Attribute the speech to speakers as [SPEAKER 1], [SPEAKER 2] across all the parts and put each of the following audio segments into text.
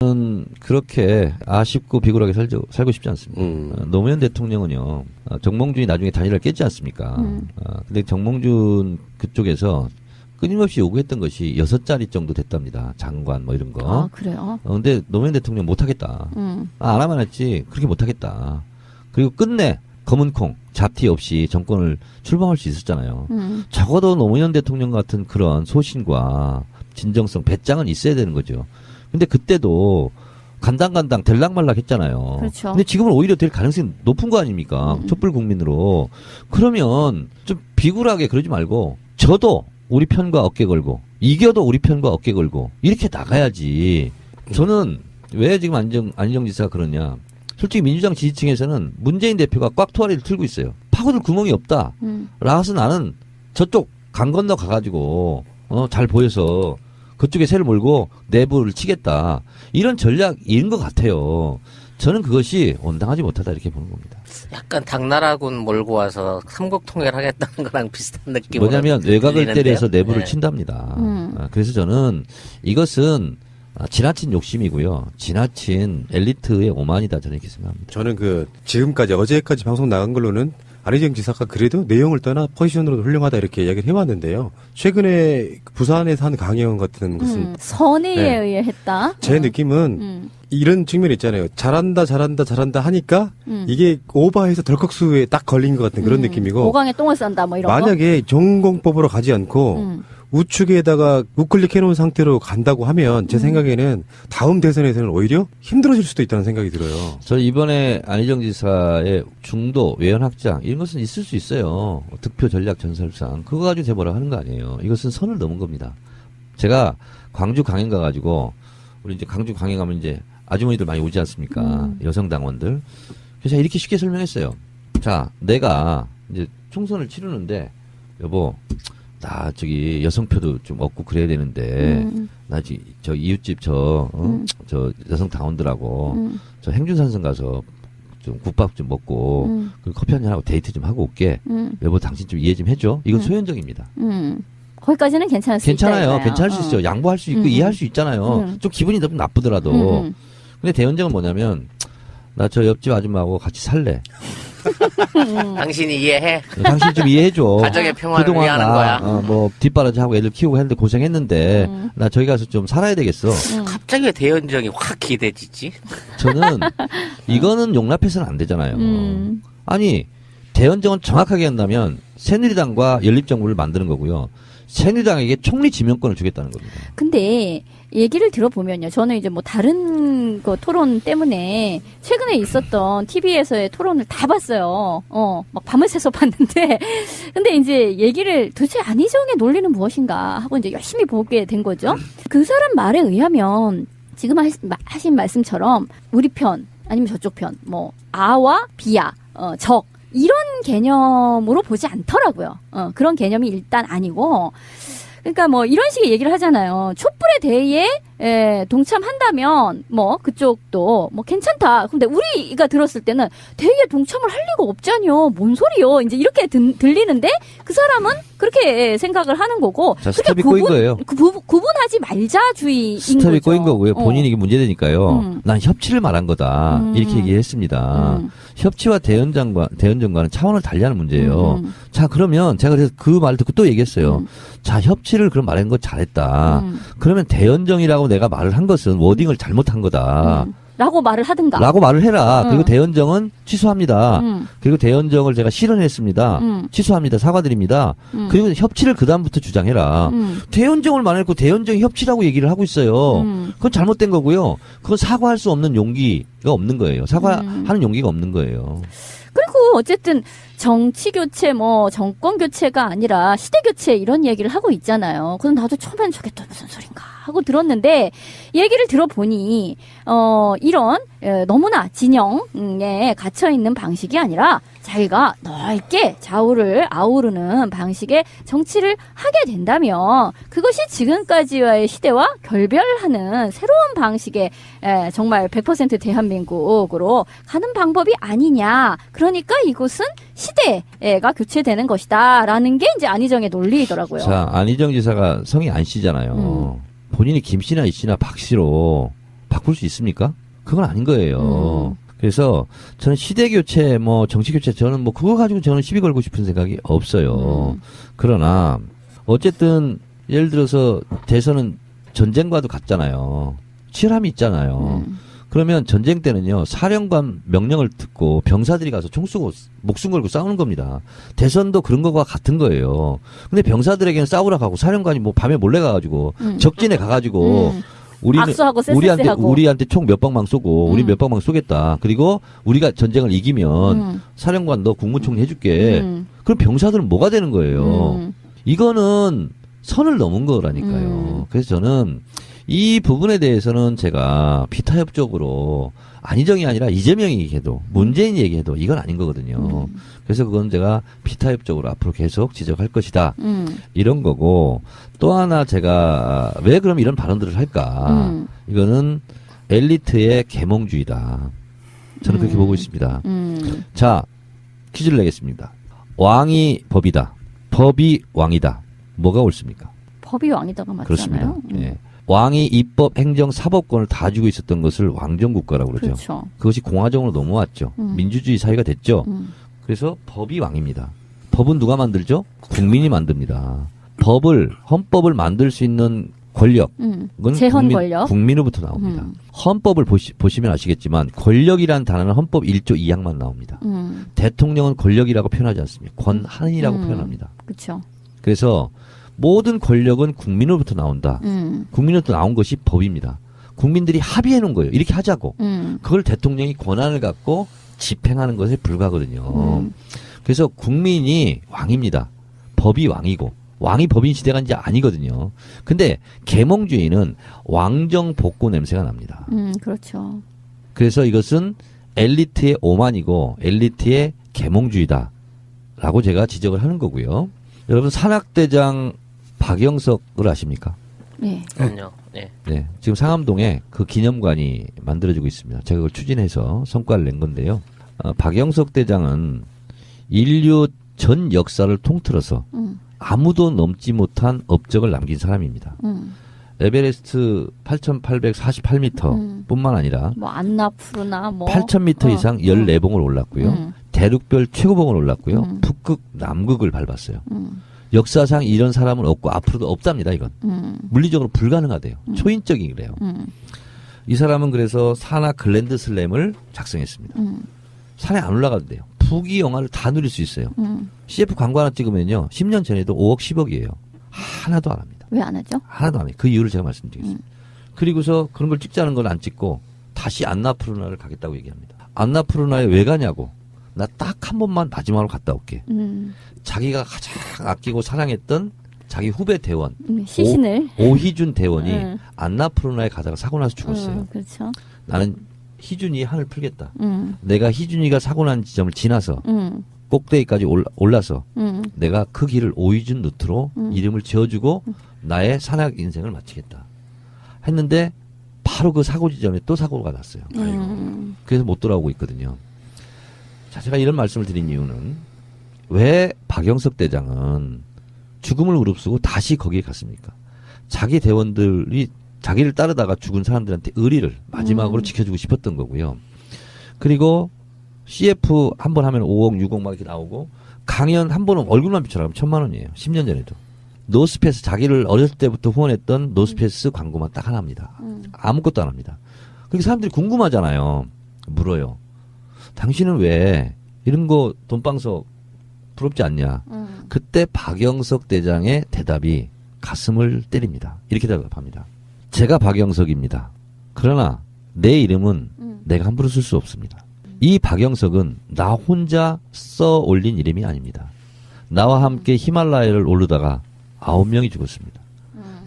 [SPEAKER 1] 저는 그렇게 아쉽고 비굴하게 살고 싶지 않습니다. 노무현 대통령은요, 정몽준이 나중에 단일화를 깼지 않습니까? 근데 정몽준 그쪽에서 끊임없이 요구했던 것이 6자리 정도 됐답니다. 장관 뭐 이런 거.
[SPEAKER 2] 아, 그래요?
[SPEAKER 1] 근데 노무현 대통령 못하겠다. 안 하면 했지 그렇게 못하겠다. 그리고 끝내 검은콩 잡티 없이 정권을 출범할 수 있었잖아요. 적어도 노무현 대통령 같은 그런 소신과 진정성, 배짱은 있어야 되는 거죠. 근데 그때도 간당간당 될락말락 했잖아요.
[SPEAKER 2] 그렇죠.
[SPEAKER 1] 근데 지금은 오히려 될 가능성이 높은 거 아닙니까? 촛불 국민으로. 그러면 좀 비굴하게 그러지 말고 저도 우리 편과 어깨 걸고 이겨도 우리 편과 어깨 걸고 이렇게 나가야지. 저는 왜 지금 안희정 지사가 그러냐. 솔직히 민주당 지지층에서는 문재인 대표가 꽉투아리를 틀고 있어요. 파고들 구멍이 없다. 라서 나는 저쪽 강 건너 가가지고 잘 보여서 그쪽에 새를 몰고 내부를 치겠다. 이런 전략인 것 같아요. 저는 그것이 온당하지 못하다 이렇게 보는 겁니다.
[SPEAKER 3] 약간 당나라군 몰고 와서 삼국통일하겠다는 거랑 비슷한 느낌으로
[SPEAKER 1] 뭐냐면 외곽을 때려서 내부를
[SPEAKER 3] 네.
[SPEAKER 1] 친답니다. 그래서 저는 이것은 지나친 욕심이고요. 지나친 엘리트의 오만이다 저는 이렇게 생각합니다.
[SPEAKER 4] 저는 지금까지 어제까지 방송 나간 걸로는 안희정 지사가 그래도 내용을 떠나 포지션으로도 훌륭하다 이렇게 이야기를 해왔는데요. 최근에 부산에서 한 강연 같은 것은
[SPEAKER 2] 선의에
[SPEAKER 4] 네.
[SPEAKER 2] 의해 했다.
[SPEAKER 4] 제 느낌은 이런 측면이 있잖아요. 잘한다 하니까 이게 오버해서 덜컥수에 딱 걸린 것 같은 그런 느낌이고.
[SPEAKER 2] 오강에 똥을 싼다 뭐 이런 거.
[SPEAKER 4] 만약에 전공법으로 가지 않고 우측에다가 우클릭 해놓은 상태로 간다고 하면 제 생각에는 다음 대선에서는 오히려 힘들어질 수도 있다는 생각이 들어요.
[SPEAKER 1] 저 이번에 안희정 지사의 중도 외연 확장 이런 것은 있을 수 있어요. 득표 전략 전설상 그거 가지고 대보라 하는 거 아니에요. 이것은 선을 넘은 겁니다. 제가 광주 강행 가가지고 우리 이제 광주 강행 가면 이제 아주머니들 많이 오지 않습니까? 여성 당원들. 그래서 제가 이렇게 쉽게 설명했어요. 자, 내가 이제 총선을 치르는데 여보. 나 저기 여성표도 좀 얻고 그래야 되는데 나 저 이웃집 저 여성 당원들하고 저 행준산성 가서 좀 국밥 좀 먹고 그리고 커피 한잔 하고 데이트 좀 하고 올게. 여보 당신 좀 이해 좀 해줘. 이건 소현정입니다.
[SPEAKER 2] 거기까지는 괜찮을 수
[SPEAKER 1] 괜찮아요. 괜찮을 수 있어요. 양보할 수 있고 이해할 수 있잖아요. 좀 기분이 너무 나쁘더라도. 근데 대현정은 뭐냐면 나 저 옆집 아줌마하고 같이 살래.
[SPEAKER 3] 당신이 이해해.
[SPEAKER 1] 당신 좀 이해해줘.
[SPEAKER 3] 가정의 평화를 위하는 거야.
[SPEAKER 1] 뭐 뒷바라지하고 애들 키우고 했는데 고생했는데 나 저기 가서 좀 살아야 되겠어.
[SPEAKER 3] 갑자기 왜 대연정이 확 기대지지?
[SPEAKER 1] 저는 이거는 용납해서는 안 되잖아요. 아니 대연정은 정확하게 한다면 새누리당과 연립정부를 만드는 거고요. 새누리당에게 총리 지명권을 주겠다는 겁니다.
[SPEAKER 2] 근데 얘기를 들어보면요. 저는 이제 뭐 다른 거 토론 때문에 최근에 있었던 TV에서의 토론을 다 봤어요. 막 밤을 새서 봤는데. 근데 이제 얘기를 도대체 안희정의 논리는 무엇인가 하고 이제 열심히 보게 된 거죠. 그 사람 말에 의하면 지금 하신 말씀처럼 우리 편 아니면 저쪽 편, 뭐 아와 비야, 적 이런 개념으로 보지 않더라고요. 그런 개념이 일단 아니고. 그러니까 뭐 이런 식의 얘기를 하잖아요. 촛불의 대의에 동참한다면 뭐 그쪽도 뭐 괜찮다. 근데 우리가 들었을 때는 대의에 동참을 할 리가 없잖요. 뭔 소리요? 이제 이렇게 들리는데 그 사람은 그렇게 생각을 하는 거고.
[SPEAKER 1] 자, 스톱이 꼬인 거예요.
[SPEAKER 2] 구분하지 말자주의인
[SPEAKER 1] 스톱이
[SPEAKER 2] 거죠.
[SPEAKER 1] 꼬인 거고요. 본인이 이게 문제되니까요. 난 협치를 말한 거다. 이렇게 얘기했습니다. 협치와 대연정과는 차원을 달리하는 문제예요. 자, 그러면 제가 그래서 그 말을 듣고 또 얘기했어요. 자, 협치를 그럼 말한 거 잘했다. 그러면 대연정이라고 내가 말을 한 것은 워딩을 잘못한 거다.
[SPEAKER 2] 라고 말을 하든가.
[SPEAKER 1] 라고 말을 해라. 그리고 대연정은 취소합니다. 그리고 대연정을 제가 실현했습니다. 취소합니다. 사과드립니다. 그리고 협치를 그다음부터 주장해라. 대연정을 말했고 대연정이 협치라고 얘기를 하고 있어요. 그건 잘못된 거고요. 그건 사과할 수 없는 용기가 없는 거예요. 사과하는 용기가 없는 거예요.
[SPEAKER 2] 그리고 어쨌든 정치 교체 뭐 정권 교체가 아니라 시대 교체 이런 얘기를 하고 있잖아요. 그럼 나도 처음엔 저게 또 무슨 소린가 하고 들었는데 얘기를 들어보니 이런 너무나 진영에 갇혀 있는 방식이 아니라 자기가 넓게 좌우를 아우르는 방식의 정치를 하게 된다면 그것이 지금까지와의 시대와 결별하는 새로운 방식의 정말 100% 대한민국으로 가는 방법이 아니냐. 그러니까 이곳은 시대가 교체되는 것이다라는 게 이제 안희정의 논리이더라고요.
[SPEAKER 1] 자, 안희정 지사가 성이 안 씨잖아요. 본인이 김 씨나 이 씨나 박 씨로 바꿀 수 있습니까? 그건 아닌 거예요. 그래서 저는 시대 교체, 뭐 정치 교체, 저는 뭐 그거 가지고 저는 시비 걸고 싶은 생각이 없어요. 그러나 어쨌든 예를 들어서 대선은 전쟁과도 같잖아요. 치열함이 있잖아요. 그러면 전쟁 때는요, 사령관 명령을 듣고 병사들이 가서 총 쏘고 목숨 걸고 싸우는 겁니다. 대선도 그런 거와 같은 거예요. 근데 병사들에게는 싸우라 가고 사령관이 뭐 밤에 몰래 가가지고 적진에 가가지고
[SPEAKER 2] 악수하고 쎄쎄쎄하고.
[SPEAKER 1] 우리한테 총 몇 방망 쏘고 우리 몇 방망 쏘겠다. 그리고 우리가 전쟁을 이기면 사령관 너 국무총리 해줄게. 그럼 병사들은 뭐가 되는 거예요? 이거는 선을 넘은 거라니까요. 그래서 저는 이 부분에 대해서는 제가 비타협적으로 안희정이 아니라 이재명이 얘기해도 문재인이 얘기해도 이건 아닌 거거든요. 그래서 그건 제가 비타협적으로 앞으로 계속 지적할 것이다. 이런 거고 또 하나 제가 왜 그럼 이런 발언들을 할까? 이거는 엘리트의 계몽주의다. 저는 그렇게 보고 있습니다. 자, 퀴즈를 내겠습니다. 왕이 법이다. 법이 왕이다. 뭐가 옳습니까?
[SPEAKER 2] 법이 왕이다가 맞잖아요.
[SPEAKER 1] 그렇습니다. 예. 왕이 입법, 행정, 사법권을 다 쥐고 있었던 것을 왕정국가라고 그러죠.
[SPEAKER 2] 그렇죠.
[SPEAKER 1] 그것이 공화정으로 넘어왔죠. 민주주의 사회가 됐죠. 그래서 법이 왕입니다. 법은 누가 만들죠? 국민이 만듭니다. 헌법을 만들 수 있는 권력은
[SPEAKER 2] 재헌 권력.
[SPEAKER 1] 국민으로부터 나옵니다. 헌법을 보시면 아시겠지만 권력이라는 단어는 헌법 1조 2항만 나옵니다. 대통령은 권력이라고 표현하지 않습니다. 권한이라고 표현합니다.
[SPEAKER 2] 그렇죠.
[SPEAKER 1] 그래서 모든 권력은 국민으로부터 나온다. 국민으로부터 나온 것이 법입니다. 국민들이 합의해 놓은 거예요. 이렇게 하자고. 그걸 대통령이 권한을 갖고 집행하는 것에 불과하거든요. 그래서 국민이 왕입니다. 법이 왕이고 왕이 법인 시대가 이제 아니거든요. 근데 계몽주의는 왕정 복고 냄새가 납니다.
[SPEAKER 2] 그렇죠.
[SPEAKER 1] 그래서 이것은 엘리트의 오만이고 엘리트의 계몽주의다라고 제가 지적을 하는 거고요. 여러분 산악대장 박영석을 아십니까?
[SPEAKER 2] 네.
[SPEAKER 3] 그럼요. 네.
[SPEAKER 1] 네. 지금 상암동에 그 기념관이 만들어지고 있습니다. 제가 그걸 추진해서 성과를 낸 건데요. 박영석 대장은 인류 전 역사를 통틀어서 아무도 넘지 못한 업적을 남긴 사람입니다. 에베레스트 8,848m 뿐만 아니라
[SPEAKER 2] 뭐 안나푸르나 뭐
[SPEAKER 1] 8,000m 이상 14봉을 올랐고요. 대륙별 최고봉을 올랐고요. 북극, 남극을 밟았어요. 역사상 이런 사람은 없고 앞으로도 없답니다. 이건 물리적으로 불가능하대요. 초인적이 그래요. 이 사람은 그래서 산악 글랜드 슬램을 작성했습니다. 산에 안 올라가도 돼요. 부귀 영화를 다 누릴 수 있어요. CF 광고 하나 찍으면요 10년 전에도 5억 10억이에요. 하나도 안 합니다.
[SPEAKER 2] 왜 안 하죠?
[SPEAKER 1] 하나도 안 해요. 그 이유를 제가 말씀드리겠습니다. 그리고서 그런 걸 찍자는 걸 안 찍고 다시 안나푸르나를 가겠다고 얘기합니다. 안나푸르나에 왜 가냐고. 나 딱 한 번만 마지막으로 갔다 올게. 자기가 가장 아끼고 사랑했던 자기 후배 대원
[SPEAKER 2] 시신을
[SPEAKER 1] 오희준 대원이 안나푸르나에 가다가 사고 나서 죽었어요.
[SPEAKER 2] 그렇죠.
[SPEAKER 1] 나는 희준이 한을 풀겠다. 내가 희준이가 사고 난 지점을 지나서 꼭대기까지 올라서 내가 그 길을 오희준 루트로 이름을 지어주고 나의 산악 인생을 마치겠다. 했는데 바로 그 사고 지점에 또 사고가 났어요. 그래서 못 돌아오고 있거든요. 자, 제가 이런 말씀을 드린 이유는 왜 박영석 대장은 죽음을 무릅쓰고 다시 거기에 갔습니까? 자기 대원들이 자기를 따르다가 죽은 사람들한테 의리를 마지막으로 지켜주고 싶었던 거고요. 그리고 CF 한 번 하면 5억, 6억 막 이렇게 나오고 강연 한 번은 얼굴만 비춰라면 1,000만 원이에요. 10년 전에도. 노스페이스 자기를 어렸을 때부터 후원했던 노스페이스 광고만 딱 하나 합니다. 아무것도 안 합니다. 그러니까 사람들이 궁금하잖아요. 물어요. 당신은 왜 이런 거 돈방석 부럽지 않냐. 그때 박영석 대장의 대답이 가슴을 때립니다. 이렇게 대답합니다. 제가 박영석입니다. 그러나 내 이름은 내가 함부로 쓸 수 없습니다. 이 박영석은 나 혼자 써 올린 이름이 아닙니다. 나와 함께 히말라야를 오르다가 9명이 죽었습니다.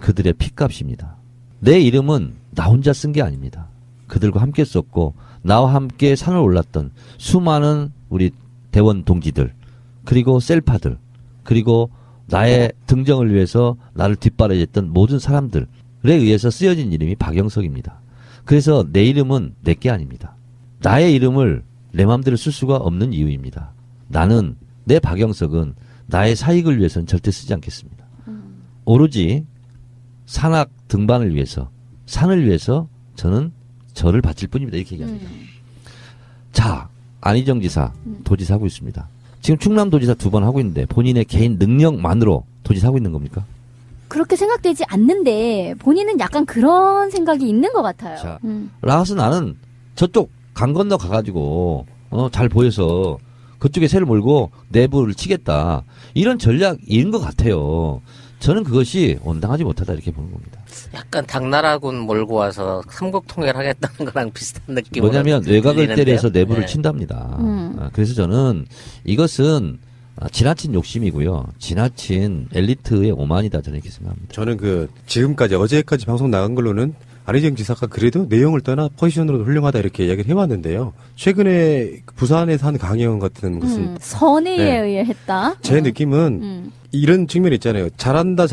[SPEAKER 1] 그들의 핏값입니다. 내 이름은 나 혼자 쓴 게 아닙니다. 그들과 함께 썼고 나와 함께 산을 올랐던 수많은 우리 대원 동지들 그리고 셀파들 그리고 나의 등정을 위해서 나를 뒷바라지했던 모든 사람들에 의해서 쓰여진 이름이 박영석입니다. 그래서 내 이름은 내 게 아닙니다. 나의 이름을 내 마음대로 쓸 수가 없는 이유입니다. 나는 내 박영석은 나의 사익을 위해서는 절대 쓰지 않겠습니다. 오로지 산악 등반을 위해서 산을 위해서 저는 저를 바칠 뿐입니다. 이렇게 얘기합니다. 자, 안희정 지사 도지사 하고 있습니다. 지금 충남도지사 2번 하고 있는데 본인의 개인 능력만으로 도지사 하고 있는 겁니까?
[SPEAKER 2] 그렇게 생각되지 않는데 본인은 약간 그런 생각이 있는 것 같아요.
[SPEAKER 1] 자, 나가서 나는 저쪽 강 건너 가가지고 잘 보여서 그쪽에 새를 몰고 내부를 치겠다. 이런 전략인 것 같아요. 저는 그것이 온당하지 못하다 이렇게 보는 겁니다.
[SPEAKER 3] 약간 당나라군 몰고 와서 삼국통일하겠다는 거랑 비슷한 느낌으로
[SPEAKER 1] 뭐냐면 외곽을
[SPEAKER 3] 들리는데요.
[SPEAKER 1] 때려서 내부를
[SPEAKER 3] 네.
[SPEAKER 1] 친답니다. 그래서 저는 이것은 지나친 욕심이고요. 지나친 엘리트의 오만이다 저는 이렇게 생각합니다.
[SPEAKER 4] 저는 지금까지 어제까지 방송 나간 걸로는 안희정 지사가 그래도 내용을 떠나 포지션으로도 훌륭하다 이렇게 이야기를 해왔는데요. 최근에 부산에서 한 강연 같은 것은
[SPEAKER 2] 선의에
[SPEAKER 4] 네.
[SPEAKER 2] 의해 했다.
[SPEAKER 4] 제 느낌은 이런 측면이 있잖아요. 잘한다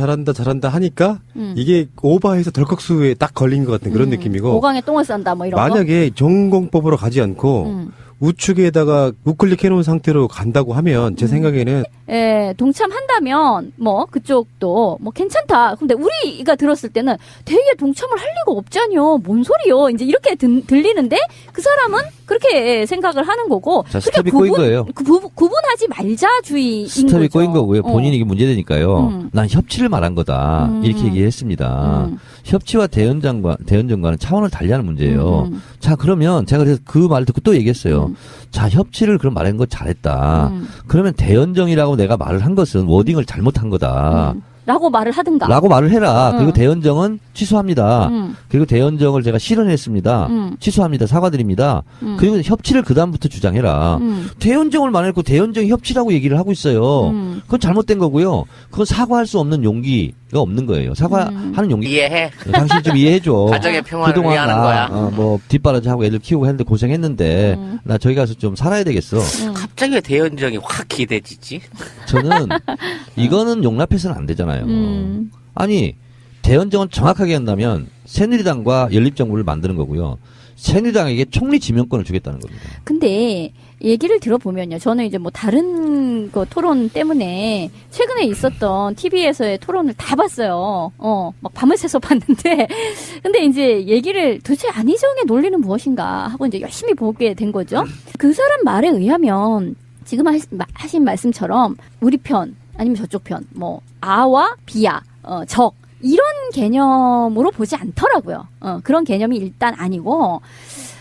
[SPEAKER 4] 하니까 이게 오버해서 덜컥수에 딱 걸린 것 같은 그런 느낌이고
[SPEAKER 2] 오강에 똥을 싼다 뭐 이런 거.
[SPEAKER 4] 만약에 전공법으로 가지 않고 우측에다가 우클릭 해놓은 상태로 간다고 하면 제 생각에는
[SPEAKER 2] 예, 동참한다면 뭐 그쪽도 뭐 괜찮다. 근데 우리가 들었을 때는 되게 동참을 할 리가 없잖요. 뭔 소리요? 이제 이렇게 들리는데 그 사람은 그렇게 생각을 하는 거고.
[SPEAKER 1] 자, 스톱이 꼬인 거예요.
[SPEAKER 2] 구분하지 말자주의인
[SPEAKER 1] 스톱이
[SPEAKER 2] 거죠.
[SPEAKER 1] 꼬인 거고요. 본인이 이게 문제되니까요. 난 협치를 말한 거다. 이렇게 얘기했습니다. 협치와 대연정과는 차원을 달리하는 문제예요. 자, 그러면 제가 그래서 그 말을 듣고 또 얘기했어요. 자, 협치를 그럼 말한 거 잘했다. 그러면 대연정이라고 내가 말을 한 것은 워딩을 잘못한 거다.
[SPEAKER 2] 라고 말을 하든가.
[SPEAKER 1] 라고 말을 해라. 그리고 대연정은 취소합니다. 그리고 대연정을 제가 실현했습니다. 취소합니다. 사과드립니다. 그리고 협치를 그다음부터 주장해라. 대연정을 말했고 대연정이 협치라고 얘기를 하고 있어요. 그건 잘못된 거고요. 그건 사과할 수 없는 용기가 없는 거예요. 사과하는 용기.
[SPEAKER 3] 이해해.
[SPEAKER 1] 당신 좀 이해해줘.
[SPEAKER 3] 가정의 평화를
[SPEAKER 1] 그동안
[SPEAKER 3] 위하는 거야.
[SPEAKER 1] 뭐 뒷바라지하고 애들 키우고 했는데 고생했는데 나 저기 가서 좀 살아야 되겠어.
[SPEAKER 3] 갑자기 왜 대연정이 확 기대지지?
[SPEAKER 1] 저는 이거는 용납해서는 안 되잖아요. 아니 대연정은 정확하게 한다면 새누리당과 연립정부를 만드는 거고요. 새누리당에게 총리 지명권을 주겠다는 겁니다.
[SPEAKER 2] 근데 얘기를 들어보면요. 저는 이제 뭐 다른 거 토론 때문에 최근에 있었던 TV에서의 토론을 다 봤어요. 막 밤을 새서 봤는데. 근데 이제 얘기를 도대체 안희정의 논리는 무엇인가 하고 이제 열심히 보게 된 거죠. 그 사람 말에 의하면 지금 하신 말씀처럼 우리 편 아니면 저쪽 편, 뭐 아와 비야, 적 이런 개념으로 보지 않더라고요. 그런 개념이 일단 아니고,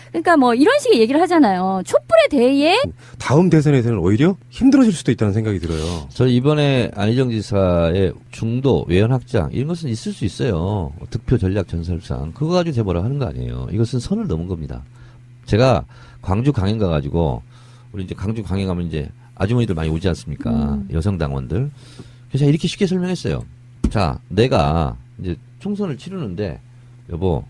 [SPEAKER 2] 그러니까 뭐 이런 식의 얘기를 하잖아요. 촛불에 대해
[SPEAKER 4] 다음 대선에서는 오히려 힘들어질 수도 있다는 생각이 들어요.
[SPEAKER 1] 저 이번에 안희정 지사의 중도 외연 확장 이런 것은 있을 수 있어요. 득표 전략 전설상 그거 가지고 제보라 하는 거 아니에요. 이것은 선을 넘은 겁니다. 제가 광주 강연 가가지고 우리 이제 광주 강연 가면 이제 아주머니들 많이 오지 않습니까? 여성 당원들. 그래서 제가 이렇게 쉽게 설명했어요. 자, 내가 이제 총선을 치르는데 여보,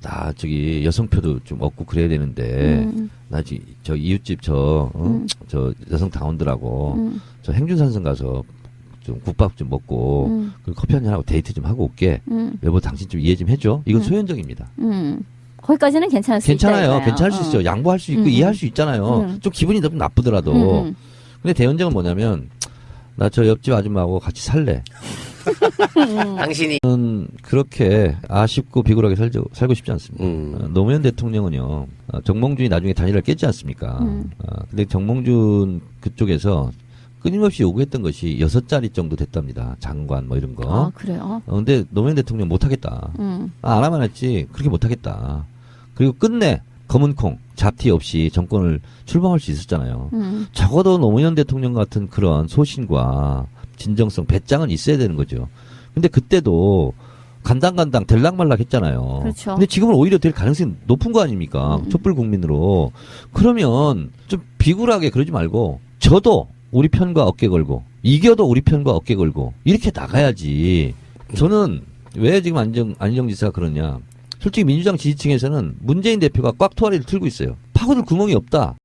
[SPEAKER 1] 나 저기 여성표도 좀 얻고 그래야 되는데 나 저 이웃집 저 여성 당원들하고 저 행준산성 가서 좀 국밥 좀 먹고 그리고 커피 한잔 하고 데이트 좀 하고 올게. 여보, 당신 좀 이해 좀 해줘. 이건 소현정입니다.
[SPEAKER 2] 거기까지는 괜찮을 수
[SPEAKER 1] 괜찮아요.
[SPEAKER 2] 있다.
[SPEAKER 1] 괜찮을 수 있어요. 양보할 수 있고 이해할 수 있잖아요. 좀 기분이 너무 나쁘더라도. 근데 대연정은 뭐냐면 나 저 옆집 아줌마하고 같이 살래.
[SPEAKER 3] 당신이
[SPEAKER 1] 저는 그렇게 아쉽고 비굴하게 살고 싶지 않습니다. 노무현 대통령은요, 정몽준이 나중에 단일화를 깼지 않습니까? 근데 정몽준 그쪽에서 끊임없이 요구했던 것이 6자리 정도 됐답니다. 장관 뭐 이런 거.
[SPEAKER 2] 아, 그래요?
[SPEAKER 1] 근데 노무현 대통령 못하겠다. 안 하면 했지 그렇게 못하겠다. 그리고 끝내 검은콩 잡티 없이 정권을 출범할 수 있었잖아요. 적어도 노무현 대통령 같은 그런 소신과 진정성, 배짱은 있어야 되는 거죠. 근데 그때도 간당간당 될락말락 했잖아요.
[SPEAKER 2] 그렇죠.
[SPEAKER 1] 근데 지금은 오히려 될 가능성이 높은 거 아닙니까? 촛불 국민으로. 그러면 좀 비굴하게 그러지 말고 저도 우리 편과 어깨 걸고 이겨도 우리 편과 어깨 걸고 이렇게 나가야지. 저는 왜 지금 안희정 지사가 그러냐. 솔직히 민주당 지지층에서는 문재인 대표가 꽉 토아리를 틀고 있어요. 파고들 구멍이 없다.